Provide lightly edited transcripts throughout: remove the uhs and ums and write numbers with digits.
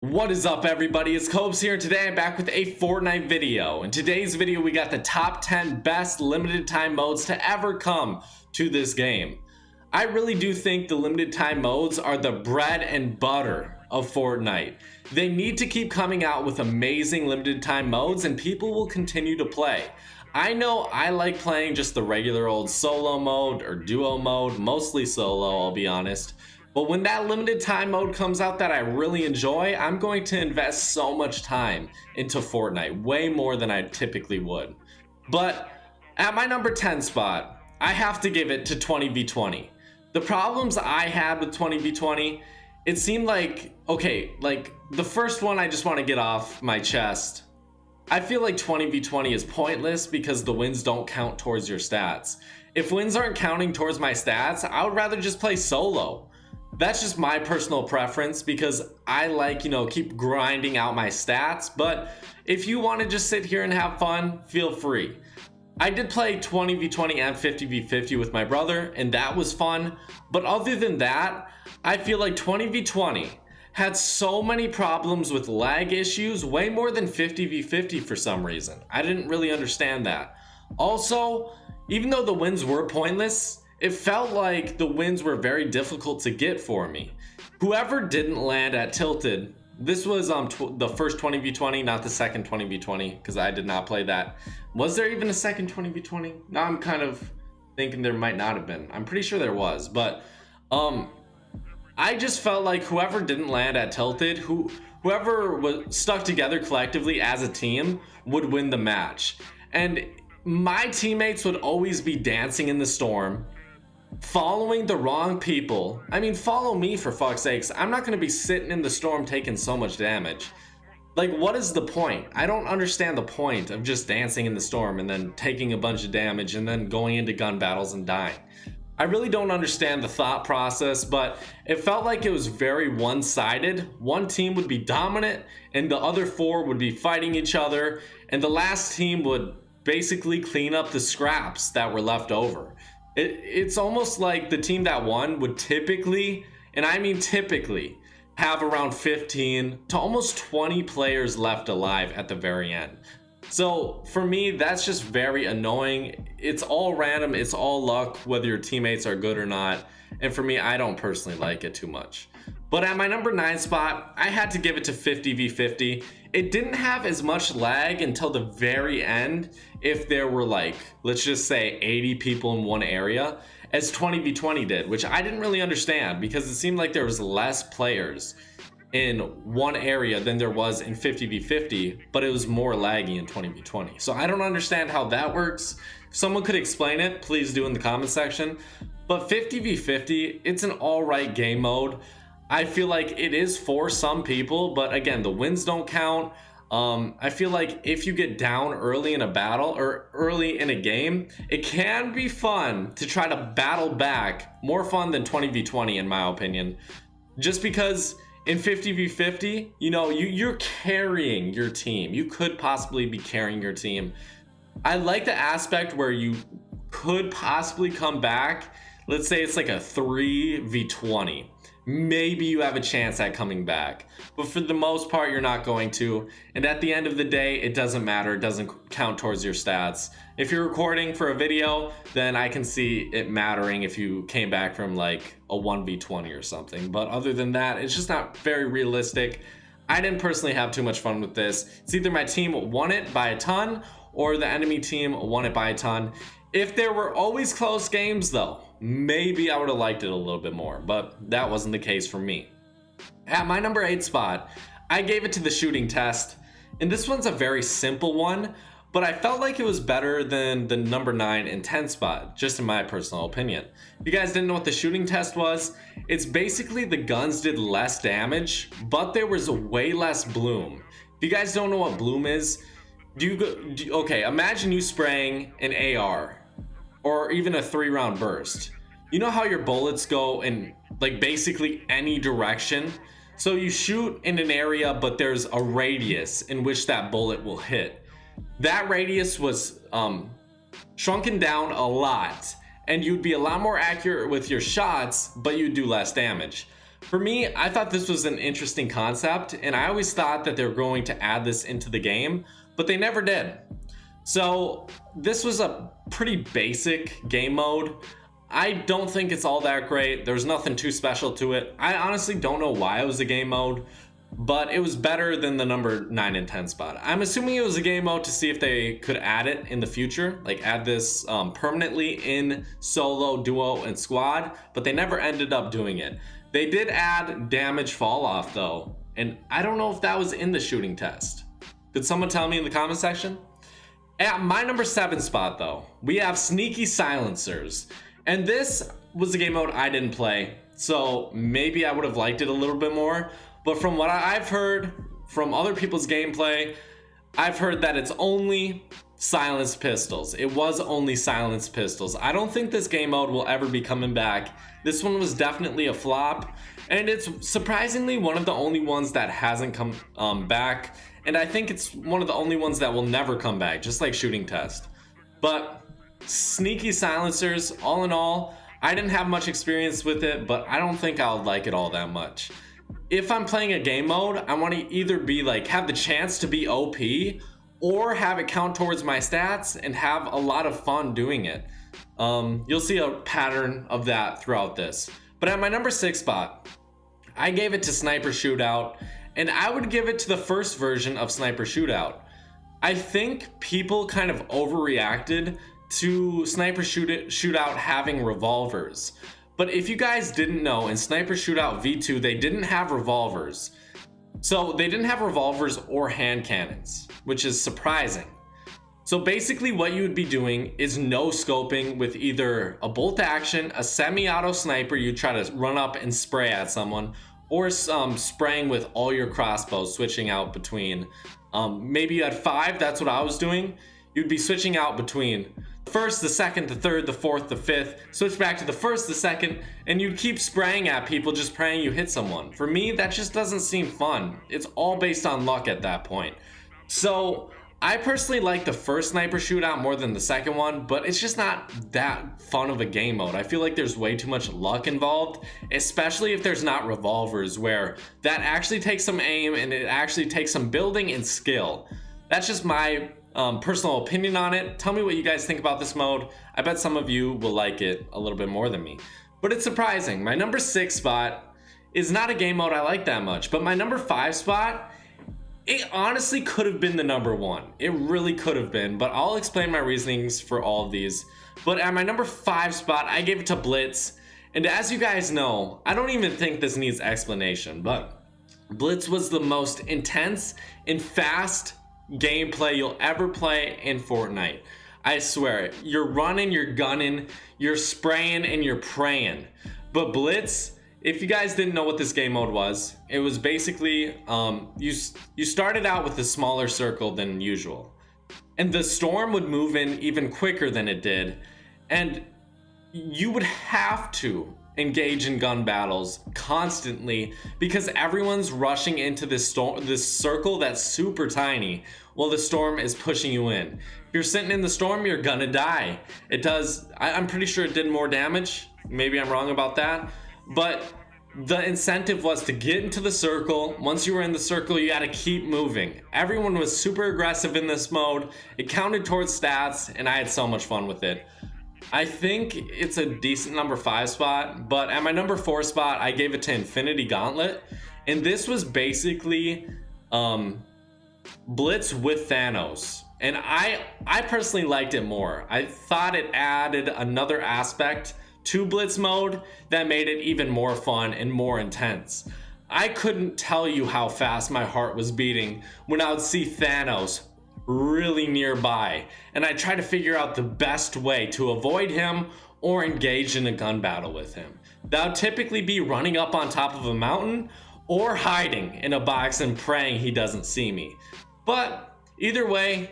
What is up, everybody? It's Cobes here, and today I'm back with a Fortnite video. In today's video, we got the top 10 best limited time modes to ever come to this game. I really do think the limited time modes are the bread and butter of Fortnite. They need to keep coming out with amazing limited time modes, and people will continue to play. I know I like playing just the regular old solo mode or duo mode, mostly solo, I'll be honest. But when that limited time mode comes out that I really enjoy, I'm going to invest so much time into Fortnite, way more than I typically would. But at my number 10 spot, I have to give it to 20v20. The problems I had with 20v20, it seemed like, okay, like the first one I just want to get off my chest. I feel like 20v20 is pointless because the wins don't count towards your stats. If wins aren't counting towards my stats, I would rather just play solo. That's just my personal preference because I like, keep grinding out my stats. But if you want to just sit here and have fun, feel free. I did play 20v20 and 50v50 with my brother, and that was fun. But other than that, I feel like 20v20 had so many problems with lag issues, way more than 50v50 for some reason. I didn't really understand that. Also, even though the wins were pointless, it felt like the wins were very difficult to get for me. Whoever didn't land at Tilted, this was the first 20v20, not the second 20v20, because I did not play that. Was there even a second 20v20? Now I'm kind of thinking there might not have been. I'm pretty sure there was, but I just felt like whoever didn't land at Tilted, whoever was stuck together collectively as a team would win the match. And my teammates would always be dancing in the storm, following the wrong people. I mean, follow me for fuck's sakes. I'm not going to be sitting in the storm taking so much damage. Like, what is the point? I don't understand the point of just dancing in the storm and then taking a bunch of damage and then going into gun battles and dying. I really don't understand the thought process, but it felt like it was very one-sided. One team would be dominant and the other four would be fighting each other, and the last team would basically clean up the scraps that were left over. It's almost like the team that won would typically, and I mean typically, have around 15 to almost 20 players left alive at the very end. So for me, that's just very annoying. It's all random, it's all luck, whether your teammates are good or not. And for me, I don't personally like it too much. But at my number 9 spot, I had to give it to 50v50. It didn't have as much lag until the very end if there were, like, let's just say 80 people in one area, as 20v20 did, which I didn't really understand because it seemed like there was less players in one area than there was in 50v50, but it was more laggy in 20v20. So I don't understand how that works. If someone could explain it, please do in the comment section. But 50v50, it's an all right game mode. I feel like it is for some people, but again, the wins don't count. I feel like if you get down early in a battle or early in a game, it can be fun to try to battle back. More fun than 20v20 in my opinion. Just because in 50v50, you're carrying your team. You could possibly be carrying your team. I like the aspect where you could possibly come back. Let's say it's like a 3v20. Maybe you have a chance at coming back, but for the most part you're not going to, and at the end of the day it doesn't matter. It doesn't count towards your stats. If you're recording for a video, then I can see it mattering if you came back from like a 1v20 or something, but other than that, it's just not very realistic. I didn't personally have too much fun with this. It's either my team won it by a ton or the enemy team won it by a ton. If there were always close games though, maybe I would have liked it a little bit more, but that wasn't the case for me. At my number 8 spot, I gave it to the shooting test, and this one's a very simple one, but I felt like it was better than the number 9 and 10 spot, just in my personal opinion. If you guys didn't know what the shooting test was, it's basically the guns did less damage, but there was way less bloom. If you guys don't know what bloom is, okay, imagine you spraying an AR or even a 3-round burst. You know how your bullets go in like basically any direction? So you shoot in an area, but there's a radius in which that bullet will hit. That radius was shrunken down a lot, and you'd be a lot more accurate with your shots, but you'd do less damage. For me, I thought this was an interesting concept, and I always thought that they were going to add this into the game, but they never did. So this was a pretty basic game mode. I don't think it's all that great. There's nothing too special to it. I honestly don't know why it was a game mode, but it was better than the number 9 and 10 spot. I'm assuming it was a game mode to see if they could add it in the future, like add this permanently in solo, duo, and squad, but they never ended up doing it. They did add damage fall off though, and I don't know if that was in the shooting test. Could someone tell me in the comment section? At my number 7 spot though, we have sneaky silencers. And this was a game mode I didn't play, so maybe I would have liked it a little bit more. But from what I've heard from other people's gameplay, I've heard that it's only silenced pistols. It was only silenced pistols. I don't think this game mode will ever be coming back. This one was definitely a flop, and it's surprisingly one of the only ones that hasn't come back. And I think it's one of the only ones that will never come back, just like shooting test. But sneaky silencers, all in all, I didn't have much experience with it, but I don't think I'll like it all that much. If I'm playing a game mode, I want to either be like have the chance to be OP or have it count towards my stats and have a lot of fun doing it. You'll see a pattern of that throughout this. But at my number 6 spot, I gave it to Sniper Shootout, and I would give it to the first version of Sniper Shootout. I think people kind of overreacted to Sniper Shootout having revolvers. But if you guys didn't know, in Sniper Shootout V2, they didn't have revolvers. So they didn't have revolvers or hand cannons, which is surprising. So basically what you would be doing is no scoping with either a bolt action, a semi-auto sniper you try to run up and spray at someone, or spraying with all your crossbows, switching out between. Maybe you had 5, that's what I was doing. You'd be switching out between the first, the second, the third, the fourth, the fifth, switch back to the first, the second, and you'd keep spraying at people, just praying you hit someone. For me, that just doesn't seem fun. It's all based on luck at that point. So I personally like the first Sniper Shootout more than the second one, but it's just not that fun of a game mode. I feel like there's way too much luck involved, especially if there's not revolvers, where that actually takes some aim and it actually takes some building and skill. That's just my personal opinion on it. Tell me what you guys think about this mode. I bet some of you will like it a little bit more than me, but it's surprising. My number 6 spot is not a game mode I like that much, but my number 5 spot, it honestly could have been the number 1. It really could have been, but I'll explain my reasonings for all of these. But at my number 5 spot, I gave it to Blitz. And as you guys know, I don't even think this needs explanation, but Blitz was the most intense and fast gameplay you'll ever play in Fortnite. I swear, you're running, you're gunning, you're spraying, and you're praying. But Blitz, if you guys didn't know what this game mode was, it was basically you started out with a smaller circle than usual, and the storm would move in even quicker than it did, and you would have to engage in gun battles constantly because everyone's rushing into this circle that's super tiny while the storm is pushing you in. If you're sitting in the storm, you're gonna die. It does, I'm pretty sure it did more damage. Maybe I'm wrong about that, but the incentive was to get into the circle. Once you were in the circle, you had to keep moving. Everyone was super aggressive in this mode. It counted towards stats, and I had so much fun with it. I think it's a decent number 5 spot, but at my number 4 spot, I gave it to Infinity Gauntlet. And this was basically Blitz with Thanos. And I personally liked it more. I thought it added another aspect to Blitz mode that made it even more fun and more intense. I couldn't tell you how fast my heart was beating when I would see Thanos really nearby, and I try to figure out the best way to avoid him or engage in a gun battle with him. That would typically be running up on top of a mountain or hiding in a box and praying he doesn't see me. But either way,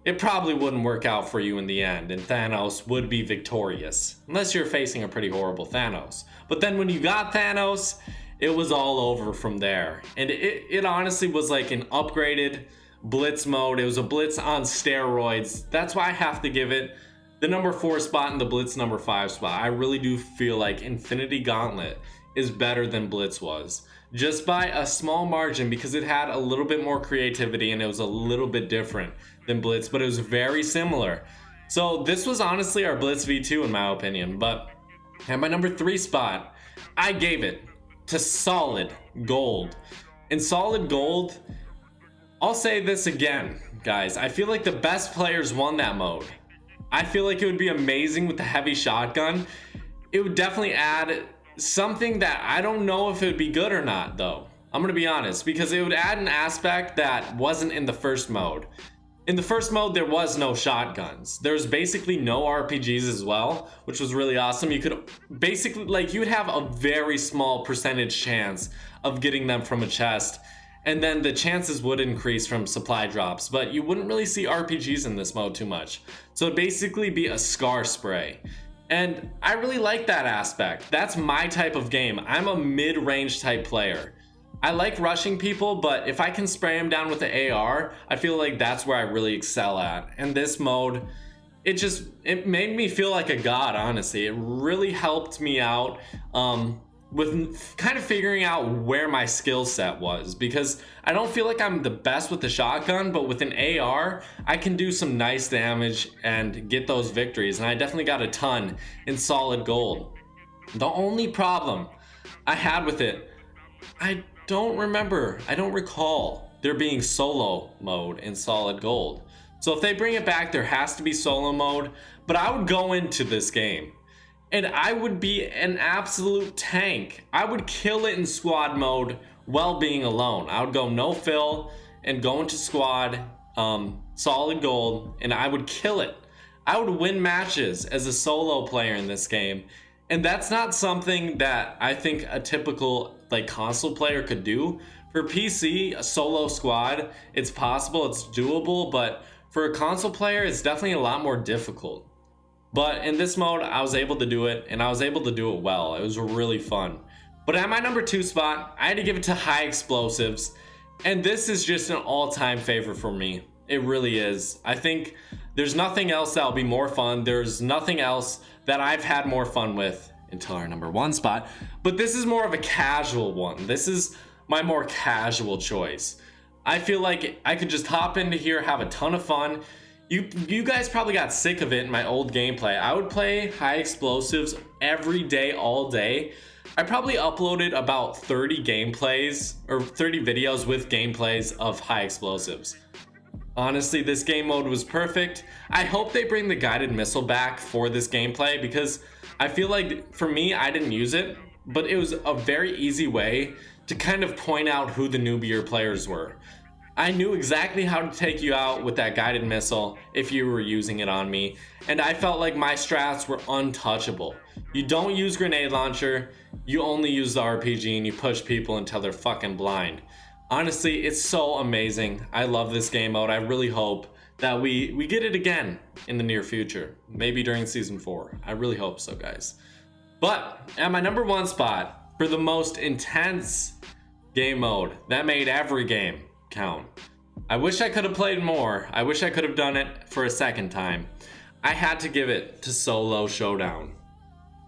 it probably wouldn't work out for you in the end, and Thanos would be victorious, unless you're facing a pretty horrible Thanos. But then when you got Thanos, it was all over from there. And it honestly was like an upgraded Blitz mode. It was a Blitz on steroids. That's why I have to give it the number 4 spot and the Blitz number 5 spot. I really do feel like Infinity Gauntlet is better than Blitz was, just by a small margin, because it had a little bit more creativity and it was a little bit different than Blitz, but it was very similar. So this was honestly our Blitz v2 in my opinion. But at my number 3 spot, I gave it to Solid Gold. In Solid Gold, I'll say this again, guys, I feel like the best players won that mode. I feel like it would be amazing with the heavy shotgun. It would definitely add something that I don't know if it would be good or not, though. I'm gonna be honest, because it would add an aspect that wasn't in the first mode. In the first mode, there was no shotguns. There's basically no RPGs as well, which was really awesome. You could basically, like, you would have a very small percentage chance of getting them from a chest, and then the chances would increase from supply drops, but you wouldn't really see RPGs in this mode too much. So it'd basically be a scar spray. And I really like that aspect. That's my type of game. I'm a mid-range type player. I like rushing people, but if I can spray them down with the AR, I feel like that's where I really excel at. And this mode, it made me feel like a god, honestly. It really helped me out with kind of figuring out where my skill set was, because I don't feel like I'm the best with the shotgun, but with an AR, I can do some nice damage and get those victories. And I definitely got a ton in Solid Gold. The only problem I had with it, I don't recall there being solo mode in Solid Gold. So if they bring it back, there has to be solo mode, but I would go into this game and I would be an absolute tank. I would kill it in squad mode while being alone. I would go no fill and go into squad, Solid Gold, and I would kill it. I would win matches as a solo player in this game. And that's not something that I think a typical like console player could do. For PC, a solo squad, it's possible, it's doable, but for a console player, it's definitely a lot more difficult. But in this mode, I was able to do it, and I was able to do it well. It was really fun. But at my number 2 spot, I had to give it to High Explosives, and this is just an all-time favorite for me. It really is. I think there's nothing else that'll be more fun. There's nothing else that I've had more fun with until our number 1 spot. But this is more of a casual one. This is my more casual choice. I feel like I could just hop into here, have a ton of fun. You guys probably got sick of it in my old gameplay. I would play High Explosives every day, all day. I probably uploaded about 30 gameplays or 30 videos with gameplays of High Explosives. Honestly, this game mode was perfect. I hope they bring the guided missile back for this gameplay, because I feel like for me, I didn't use it, but it was a very easy way to kind of point out who the newbier players were. I knew exactly how to take you out with that guided missile if you were using it on me, and I felt like my strats were untouchable. You don't use grenade launcher, you only use the RPG, and you push people until they're fucking blind. Honestly, it's so amazing. I love this game mode. I really hope that we get it again in the near future, maybe during season 4. I really hope so, guys. But at my number 1 spot for the most intense game mode that made every game count, I wish I could have played more. I wish I could have done it for a second time. I had to give it to Solo Showdown.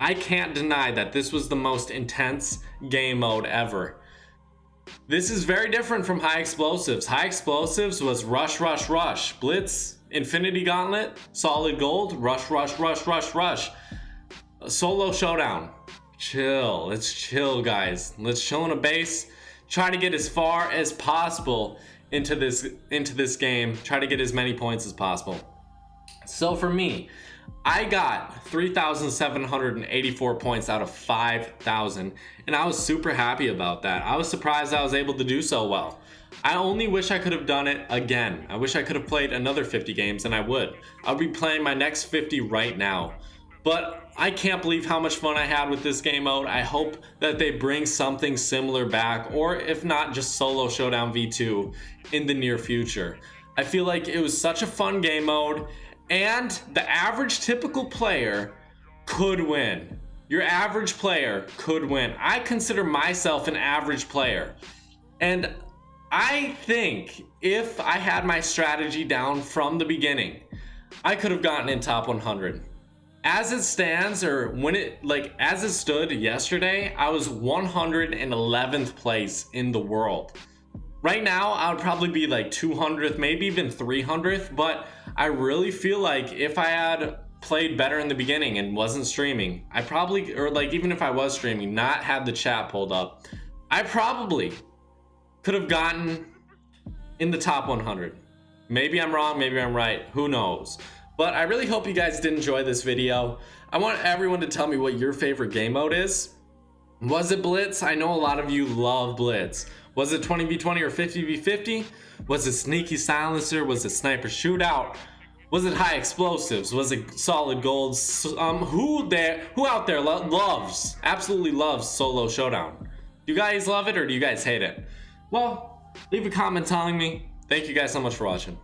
I can't deny that this was the most intense game mode ever. This is very different from High Explosives. High Explosives was rush, rush, rush. Blitz, Infinity Gauntlet, Solid Gold, rush, rush, rush, rush, rush. Solo Showdown. Chill. Let's chill, guys. Let's chill in a base. Try to get as far as possible into this game. Try to get as many points as possible. So for me, I got 3,784 points out of 5,000, and I was super happy about that. I was surprised I was able to do so well. I only wish I could have done it again. I wish I could have played another 50 games, and I would. I'll be playing my next 50 right now. But I can't believe how much fun I had with this game mode. I hope that they bring something similar back, or if not, just Solo Showdown V2 in the near future. I feel like it was such a fun game mode, and the average typical player could win. Your average player could win. I consider myself an average player. And I think if I had my strategy down from the beginning, I could have gotten in top 100. as it stands, or when it as it stood yesterday, I was 111th place in the world. Right now I would probably be like 200th, maybe even 300th, but I really feel like if I had played better in the beginning and wasn't streaming, I probably, or like even if I was streaming, not had the chat pulled up, I probably could have gotten in the top 100. Maybe I'm wrong, maybe I'm right, who knows. But I really hope you guys did enjoy this video. I want everyone to tell me what your favorite game mode is. Was it Blitz? I know a lot of you love Blitz. Was it 20v20 or 50v50? Was it Sneaky Silencer? Was it Sniper Shootout? Was it High Explosives? Was it Solid Golds? Who out there absolutely loves Solo Showdown? Do you guys love it or do you guys hate it? Well, leave a comment telling me. Thank you guys so much for watching.